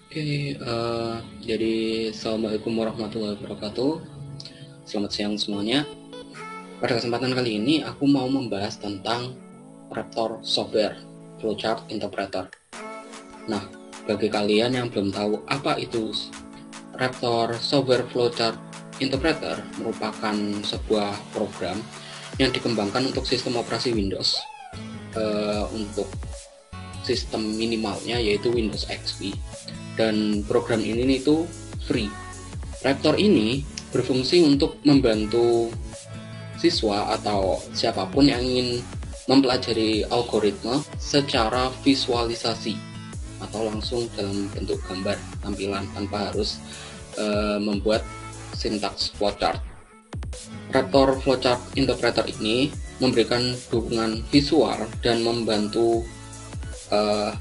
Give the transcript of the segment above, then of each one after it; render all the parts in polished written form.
Jadi Assalamualaikum warahmatullahi wabarakatuh. Selamat siang semuanya. Pada kesempatan kali ini aku mau membahas tentang Raptor Software Flowchart Interpreter. Nah, bagi kalian yang belum tahu apa itu Raptor Software Flowchart Interpreter, merupakan sebuah program yang dikembangkan untuk sistem operasi Windows, untuk sistem minimalnya yaitu Windows XP. Dan program ini itu free. Raptor ini berfungsi untuk membantu siswa atau siapapun yang ingin mempelajari algoritma secara visualisasi atau langsung dalam bentuk gambar tampilan tanpa harus membuat sintaks flowchart. Raptor Flowchart Interpreter ini memberikan dukungan visual dan membantu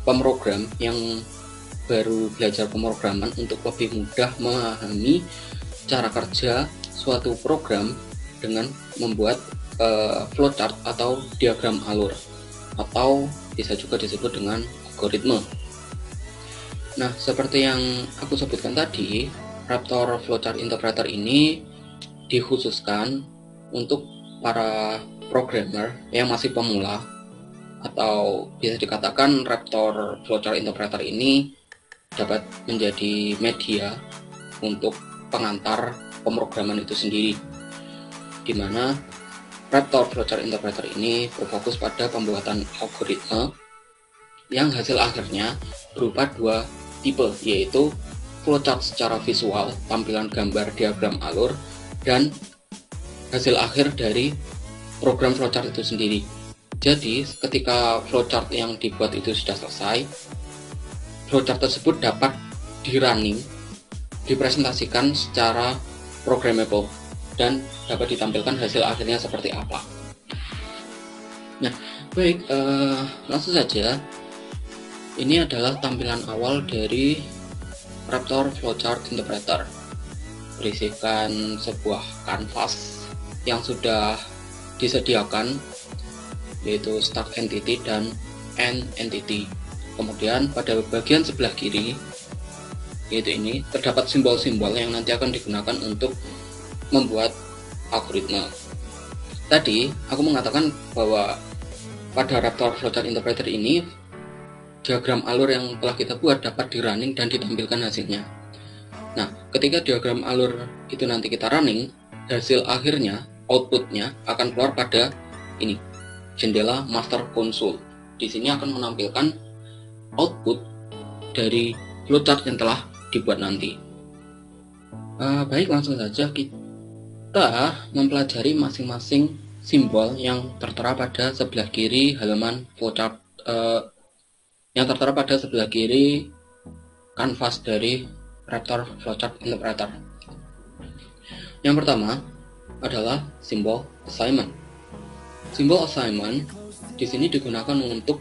pemrogram yang baru belajar pemrograman untuk lebih mudah memahami cara kerja suatu program dengan membuat flowchart atau diagram alur, atau bisa juga disebut dengan algoritma. Nah, seperti yang aku sebutkan tadi, Raptor Flowchart Interpreter ini dikhususkan untuk para programmer yang masih pemula, atau bisa dikatakan Raptor Flowchart Interpreter ini dapat menjadi media untuk pengantar pemrograman itu sendiri, di mana Raptor Flowchart Interpreter ini berfokus pada pembuatan algoritma yang hasil akhirnya berupa dua tipe, yaitu flowchart secara visual, tampilan gambar diagram alur, dan hasil akhir dari program flowchart itu sendiri. Jadi ketika flowchart yang dibuat itu sudah selesai, flowchart tersebut dapat di-running, dipresentasikan secara programmable, dan dapat ditampilkan hasil akhirnya seperti apa. Nah, baik, langsung saja. Ini adalah tampilan awal dari Raptor Flowchart Interpreter. Berisikan sebuah kanvas yang sudah disediakan, yaitu start entity dan end entity. Kemudian pada bagian sebelah kiri, yaitu ini, terdapat simbol-simbol yang nanti akan digunakan untuk membuat algoritma. Tadi aku mengatakan bahwa pada Raptor Flowchart Interpreter ini, diagram alur yang telah kita buat dapat di-running dan ditampilkan hasilnya. Nah, ketika diagram alur itu nanti kita running, hasil akhirnya, outputnya akan keluar pada ini, jendela master console. Di sini akan menampilkan output dari flowchart yang telah dibuat nanti. Baik, langsung saja kita mempelajari masing-masing simbol yang tertera pada sebelah kiri halaman flowchart, yang tertera pada sebelah kiri kanvas dari Raptor Flowchart Interpreter. Yang pertama adalah simbol assignment. Simbol assignment di sini digunakan untuk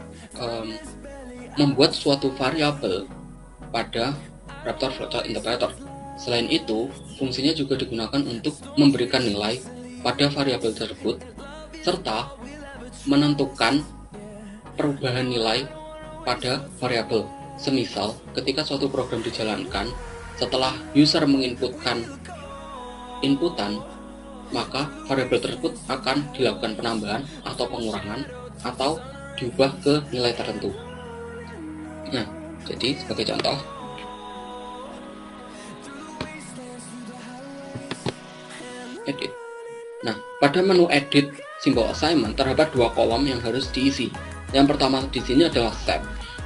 membuat suatu variabel pada Raptor Flowchart Interpreter. Selain itu, fungsinya juga digunakan untuk memberikan nilai pada variabel tersebut serta menentukan perubahan nilai pada variabel. Semisal, ketika suatu program dijalankan, setelah user menginputkan inputan, maka variabel tersebut akan dilakukan penambahan atau pengurangan atau diubah ke nilai tertentu. Nah, jadi sebagai contoh, edit. Nah, pada menu edit simbol assignment terdapat dua kolom yang harus diisi. Yang pertama di sini adalah set.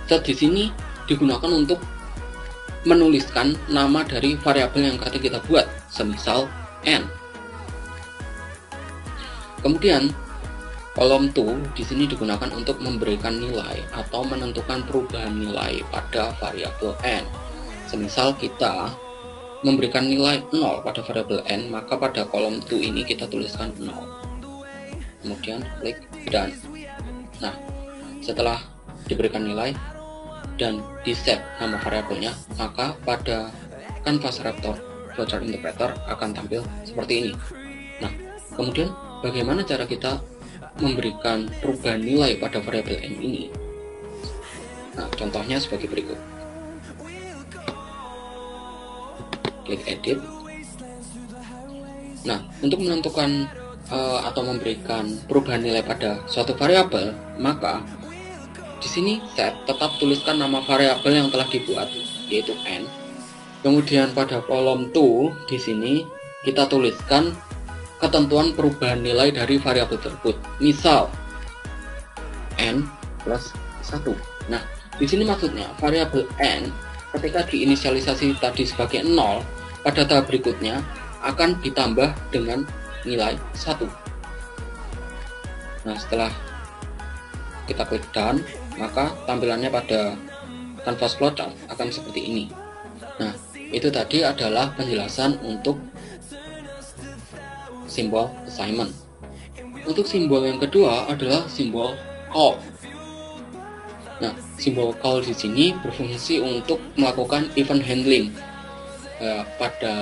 Set di sini digunakan untuk menuliskan nama dari variabel yang akan kita buat, semisal n. Kemudian kolom to di sini digunakan untuk memberikan nilai atau menentukan perubahan nilai pada variabel n. Semisal kita memberikan nilai 0 pada variabel n, maka pada kolom to ini kita tuliskan 0. Kemudian klik done. Nah, setelah diberikan nilai dan di set nama variabelnya, maka pada kanvas Raptor Flowchart Interpreter akan tampil seperti ini. Nah, kemudian bagaimana cara kita memberikan perubahan nilai pada variabel n ini? Nah, contohnya sebagai berikut. klik edit. Nah, untuk menentukan atau memberikan perubahan nilai pada suatu variabel, maka di sini set tetap tuliskan nama variabel yang telah dibuat, yaitu n. Kemudian pada kolom to di sini kita tuliskan ketentuan perubahan nilai dari variabel tersebut. Misal n plus 1. Nah, di sini maksudnya variabel n ketika diinisialisasi tadi sebagai 0, pada tahap berikutnya akan ditambah dengan nilai 1. Nah, setelah kita klik done, maka tampilannya pada kanvas flowchart akan seperti ini. Nah, itu tadi adalah penjelasan untuk simbol assignment. Untuk simbol yang kedua adalah simbol call. Nah, simbol call di sini berfungsi untuk melakukan event handling. Pada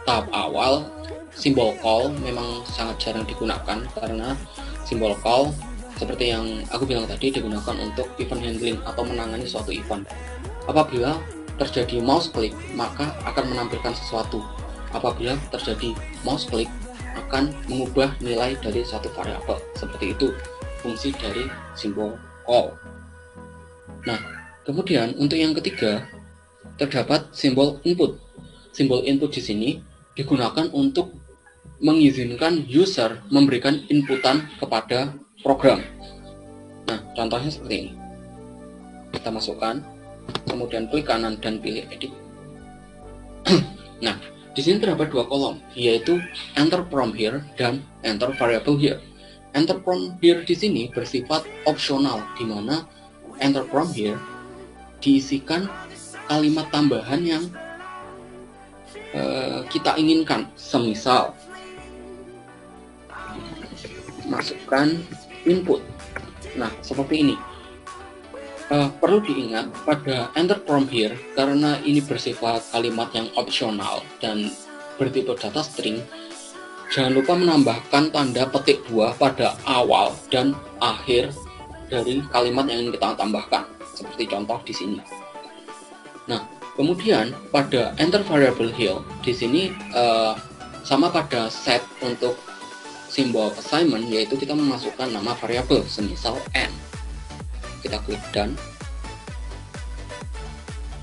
tahap awal, simbol call memang sangat jarang digunakan karena simbol call seperti yang aku bilang tadi digunakan untuk event handling atau menangani suatu event. Apabila terjadi mouse click, maka akan menampilkan sesuatu. Apabila terjadi mouse click, akan mengubah nilai dari satu variabel. Seperti itu fungsi dari simbol call. Nah, kemudian untuk yang ketiga terdapat simbol input. Simbol input di sini digunakan untuk mengizinkan user memberikan inputan kepada program. Nah, contohnya seperti ini. Kita masukkan, kemudian klik kanan dan pilih edit. Nah, di sini terdapat dua kolom, yaitu enter from here dan enter variable here. Enter from here di sini bersifat opsional, di mana enter from here diisikan kalimat tambahan yang kita inginkan. Semisal masukkan input. Nah, seperti ini. Perlu diingat pada enter from here, karena ini bersifat kalimat yang opsional dan bertipe data string, jangan lupa menambahkan tanda petik buah pada awal dan akhir dari kalimat yang ingin kita tambahkan, seperti contoh di sini. Nah, kemudian pada enter variable here di sini sama pada set untuk simbol assignment, yaitu kita memasukkan nama variabel, semisal n. Kita klik done.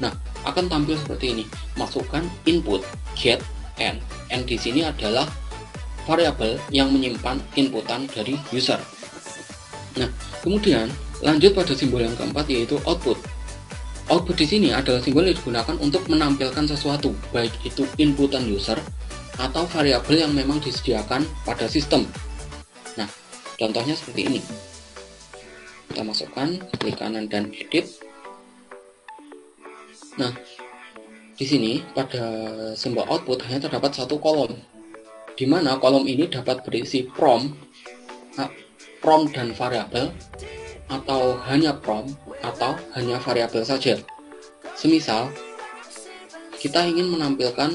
Nah, akan tampil seperti ini. Masukkan input get n. N di sini adalah variabel yang menyimpan inputan dari user. Nah, kemudian lanjut pada simbol yang keempat, yaitu output. Output di sini adalah simbol yang digunakan untuk menampilkan sesuatu, baik itu inputan user atau variabel yang memang disediakan pada sistem. Nah, contohnya seperti ini. Kita masukkan, klik kanan dan edit. Nah, di sini pada simbol output hanya terdapat satu kolom, di mana kolom ini dapat berisi prompt dan variabel, atau hanya prompt atau hanya variabel saja. Semisal kita ingin menampilkan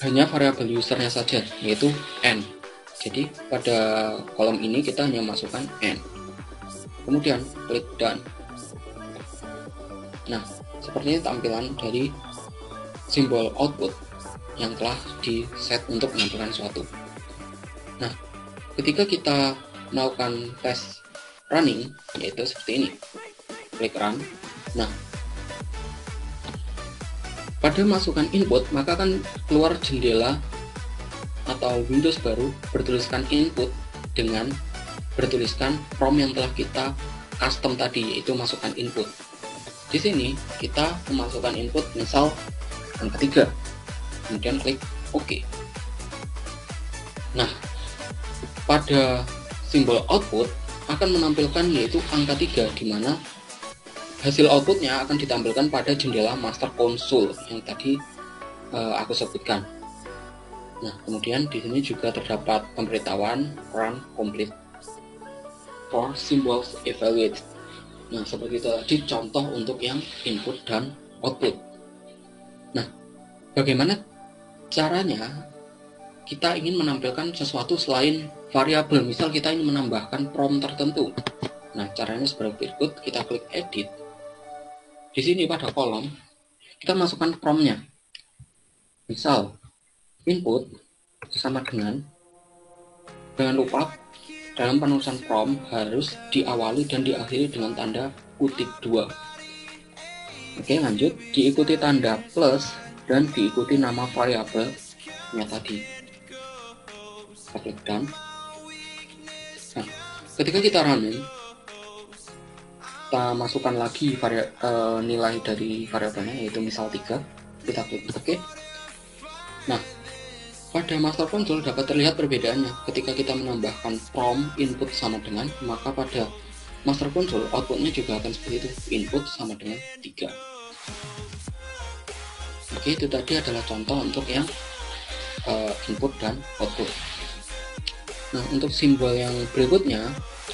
hanya variabel usernya saja, yaitu n. Jadi pada kolom ini kita hanya masukkan n. Kemudian klik done. Nah, sepertinya tampilan dari simbol output yang telah di set untuk menampilkan suatu. Nah, ketika kita melakukan tes running, yaitu seperti ini. Klik run. Nah, pada masukkan input, maka akan keluar jendela atau Windows baru bertuliskan input dengan bertuliskan prompt yang telah kita custom tadi, yaitu masukkan input. Di sini kita memasukkan input misal angka 3, kemudian klik OK. Nah, pada simbol output akan menampilkan yaitu angka 3, di mana hasil outputnya akan ditampilkan pada jendela master console yang tadi aku sebutkan. Nah, kemudian di sini juga terdapat pemberitahuan run complete for symbols evaluate. Nah, seperti itu tadi contoh untuk yang input dan output. Nah, bagaimana caranya kita ingin menampilkan sesuatu selain variabel? Misal kita ingin menambahkan prompt tertentu. Nah, caranya seperti berikut. Kita klik edit. Di sini pada kolom kita masukkan prompt-nya. Misal input sama dengan, jangan lupa dalam penulisan prompt harus diawali dan diakhiri dengan tanda kutip 2. Oke, lanjut, diikuti tanda plus dan diikuti nama variabelnya tadi. Kita klik done. Nah, ketika kita running, kita masukkan lagi nilai dari variabelnya, yaitu misal 3. Kita klik OK. Nah, pada master console dapat terlihat perbedaannya. Ketika kita menambahkan prompt input sama dengan, maka pada master console outputnya juga akan seperti itu, input sama dengan 3. Oke, itu tadi adalah contoh untuk yang input dan output. Nah, untuk simbol yang berikutnya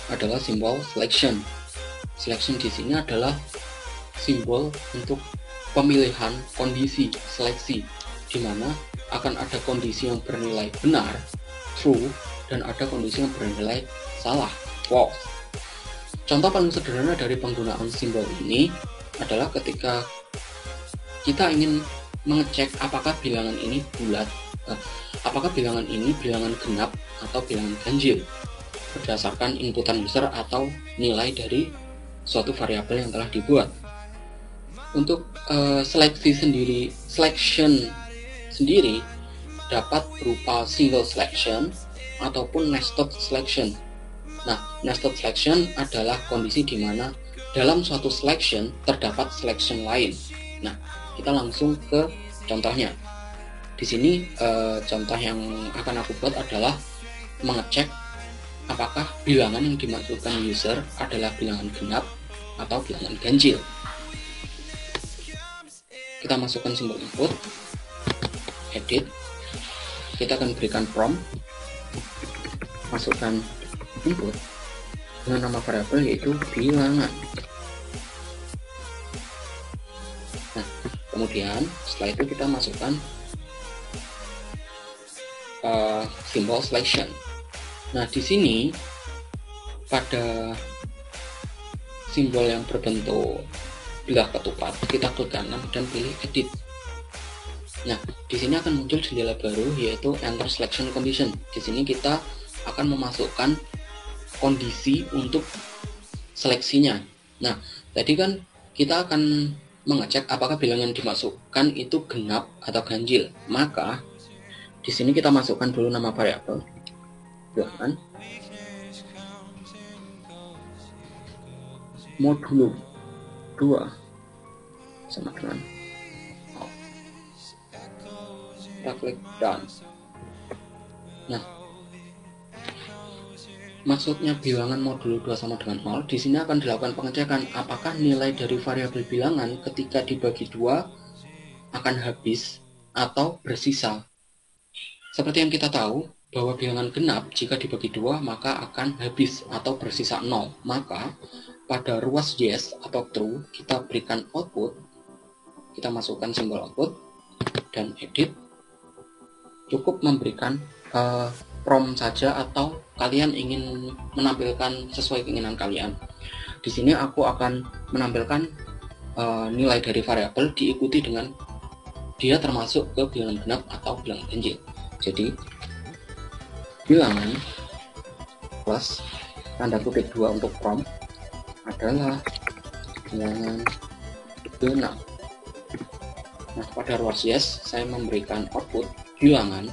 adalah simbol selection. Selection di sini adalah simbol untuk pemilihan kondisi seleksi, di mana akan ada kondisi yang bernilai benar, true, dan ada kondisi yang bernilai salah, false. Contoh paling sederhana dari penggunaan simbol ini adalah ketika kita ingin mengecek apakah bilangan ini bulat, apakah bilangan ini bilangan genap atau bilangan ganjil berdasarkan inputan user atau nilai dari suatu variabel yang telah dibuat. Untuk selection sendiri dapat berupa single selection ataupun nested selection. Nah, nested selection adalah kondisi di mana dalam suatu selection terdapat selection lain. Nah, kita langsung ke contohnya. Di sini contoh yang akan aku buat adalah mengecek apakah bilangan yang dimasukkan user adalah bilangan genap atau bilangan ganjil. Kita masukkan simbol input, edit, kita akan berikan prompt, masukkan input dengan nama variabel yaitu bilangan. Nah, kemudian setelah itu kita masukkan simbol selection. Nah, di sini pada simbol yang berbentuk bilah ketupat, kita klik kanan dan pilih edit. Nah, di sini akan muncul jendela baru yaitu enter selection condition. Di sini kita akan memasukkan kondisi untuk seleksinya. Nah, tadi kan kita akan mengecek apakah bilangan yang dimasukkan itu genap atau ganjil. Maka di sini kita masukkan dulu nama variabel bilangan modulo 2 sama dengan kita klik done. Nah, maksudnya bilangan modulo 2 sama dengan 0, di sini akan dilakukan pengecekan apakah nilai dari variabel bilangan ketika dibagi 2 akan habis atau bersisa. Seperti yang kita tahu bahwa bilangan genap jika dibagi 2 maka akan habis atau bersisa 0. Maka pada ruas yes atau true kita berikan output, kita masukkan simbol output dan edit. Cukup memberikan prompt saja atau kalian ingin menampilkan sesuai keinginan kalian. Di sini aku akan menampilkan nilai dari variabel diikuti dengan dia termasuk ke bilangan genap atau bilangan ganjil. Jadi bilangan plus tanda kutip 2 untuk prompt adalah bilangan genap. Nah, pada ruas yes saya memberikan output bilangan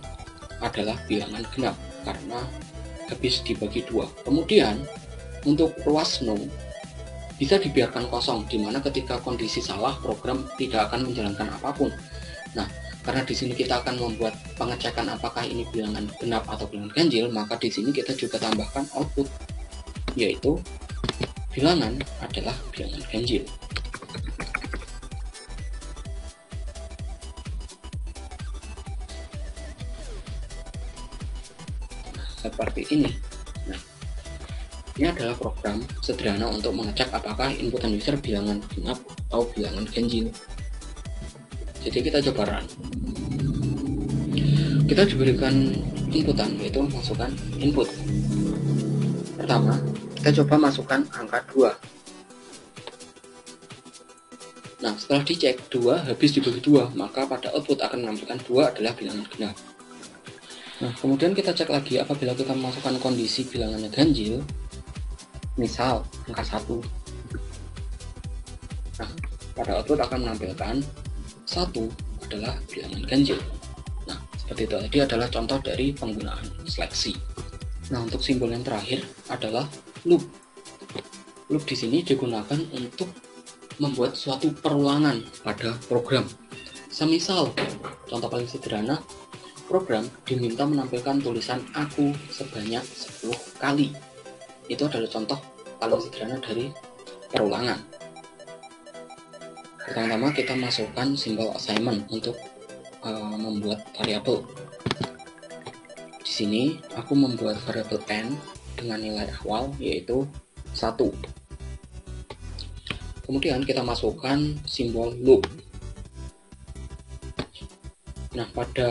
adalah bilangan genap karena habis dibagi 2. Kemudian untuk ruas no bisa dibiarkan kosong, dimana ketika kondisi salah program tidak akan menjalankan apapun. Nah, karena di sini kita akan membuat pengecekan apakah ini bilangan genap atau bilangan ganjil, maka di sini kita juga tambahkan output yaitu bilangan adalah bilangan ganjil. Seperti ini. Nah, ini adalah program sederhana untuk mengecek apakah inputan user bilangan genap atau bilangan ganjil. Jadi kita coba run. Kita diberikan inputan yaitu masukkan input. Pertama, kita coba masukkan angka 2. Nah, setelah dicek 2 habis dibagi 2, maka pada output akan menampilkan 2 adalah bilangan genap. Nah, kemudian kita cek lagi apabila kita memasukkan kondisi bilangannya ganjil, misal angka 1. Nah, pada output akan menampilkan 1 adalah bilangan ganjil. Nah, seperti itu tadi adalah contoh dari penggunaan seleksi. Nah, untuk simbol yang terakhir adalah loop. Loop di sini digunakan untuk membuat suatu perulangan pada program. Semisal, contoh paling sederhana, program diminta menampilkan tulisan aku sebanyak 10 kali. Itu adalah contoh paling sederhana dari perulangan. Pertama-tama kita masukkan simbol assignment untuk membuat variabel. Di sini aku membuat variabel n dengan nilai awal yaitu 1. Kemudian kita masukkan simbol loop. Nah, pada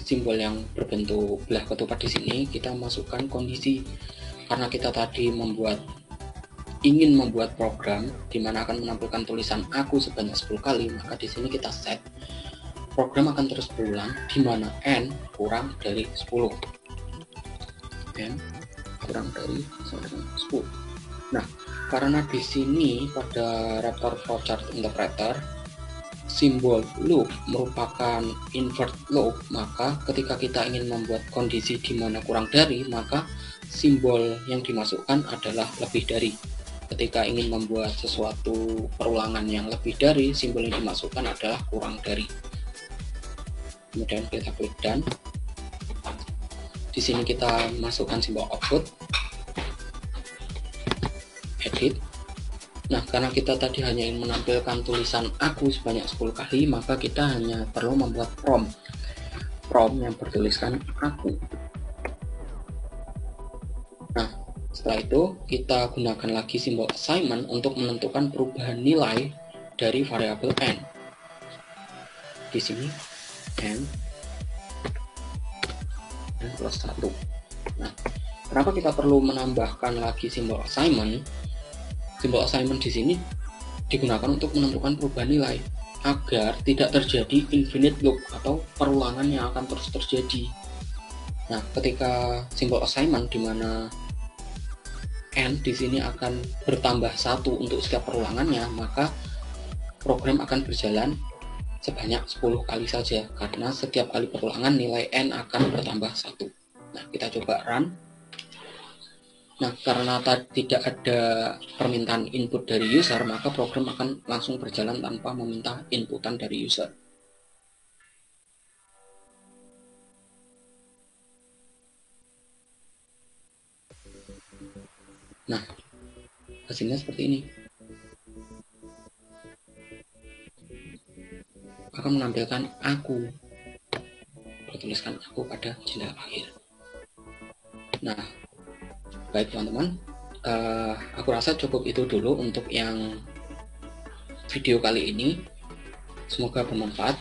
simbol yang berbentuk belah ketupat di sini kita masukkan kondisi, karena kita tadi ingin membuat program di mana akan menampilkan tulisan aku sebanyak 10 kali, maka di sini kita set program akan terus berulang di mana n kurang dari 10. N kurang dari 10. Nah, karena di sini pada Raptor Flowchart Interpreter simbol loop merupakan invert loop, maka ketika kita ingin membuat kondisi di mana kurang dari, maka simbol yang dimasukkan adalah lebih dari. Ketika ingin membuat sesuatu perulangan yang lebih dari, simbol yang dimasukkan adalah kurang dari. Kemudian kita klik done. Di sini kita masukkan simbol output, edit. Nah, karena kita tadi hanya ingin menampilkan tulisan aku sebanyak 10 kali, maka kita hanya perlu membuat prompt yang bertuliskan aku. Nah, setelah itu kita gunakan lagi simbol assignment untuk menentukan perubahan nilai dari variabel n. Di sini n plus 1. Nah, kenapa kita perlu menambahkan lagi simbol assignment? Simbol assignment di sini digunakan untuk menentukan perubahan nilai agar tidak terjadi infinite loop atau perulangan yang akan terus terjadi. Nah, ketika simbol assignment di mana n di sini akan bertambah 1 untuk setiap perulangannya, maka program akan berjalan sebanyak 10 kali saja, karena setiap kali perulangan nilai n akan bertambah 1. Nah, kita coba run. Nah, karena tidak ada permintaan input dari user, maka program akan langsung berjalan tanpa meminta inputan dari user. Nah, hasilnya seperti ini. Akan menampilkan aku, bertuliskan aku pada jendela akhir. Nah, baik teman-teman, aku rasa cukup itu dulu untuk yang video kali ini. Semoga bermanfaat.